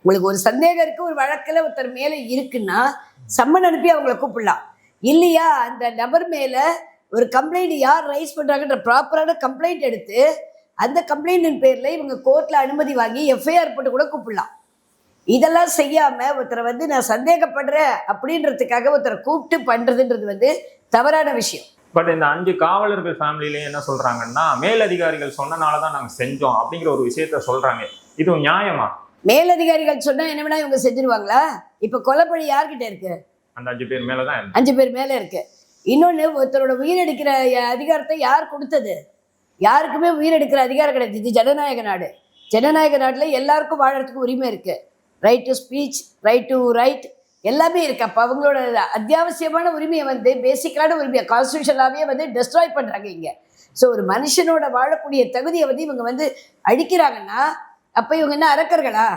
உங்களுக்கு ஒரு சந்தேகம் இருக்குது, ஒரு வழக்கில் ஒருத்தர் மேலே இருக்குன்னா சம்மன் அனுப்பி அவங்கள கூப்பிடலாம். இல்லையா அந்த நபர் மேலே ஒரு கம்ப்ளைண்ட் யார் ரைஸ் பண்ணுறாங்கன்ற ப்ராப்பரான கம்ப்ளைண்ட் எடுத்து அந்த கம்ப்ளைண்டின் பேரில் இவங்க கோர்ட்டில் அனுமதி வாங்கி எஃப்ஐஆர் போட்டு கூட கூப்பிடலாம். இதெல்லாம் செய்யாமல் ஒருத்தரை நான் சந்தேகப்படுறேன் அப்படின்றதுக்காக ஒருத்தரை கூப்பிட்டு பண்ணுறதுன்றது தவறான விஷயம். பட் இந்த 5 காவலர்கள் ஃபேமிலிலையும் என்ன சொல்றாங்கன்னா, மேலதிகாரிகள் சொன்னனால தான் நாங்கள் செஞ்சோம் அப்படிங்கிற ஒரு விஷயத்த சொல்றாங்க. இது நியாயமா? மேலதிகாரிகள் சொன்னால் என்ன வேணா இவங்க செஞ்சிருவாங்களா? இப்போ கொலைப்பழி யார்கிட்ட இருக்கு? அந்த 5 பேர் மேலே தான் 5 பேர் மேலே இருக்கு. இன்னொன்று, ஒருத்தரோட உயிரெடுக்கிற அதிகாரத்தை யார் கொடுத்தது? யாருக்குமே உயிரெடுக்கிற அதிகாரம் கிடையாது. இது ஜனநாயக நாடு. ஜனநாயக நாட்டில் எல்லாருக்கும் வாழறதுக்கு உரிமை இருக்குது. Right to speech, right to right எல்லாமே இருக்குது. அப்போ அவங்களோட அத்தியாவசியமான உரிமையை பேசிக்கான உரிமையை கான்ஸ்டியூஷனாகவே டெஸ்ட்ராய் பண்ணுறாங்க இங்கே. ஸோ ஒரு மனுஷனோட வாழக்கூடிய தகுதியை இவங்க அழிக்கிறாங்கன்னா அப்போ இவங்க என்ன அரக்கர்களா?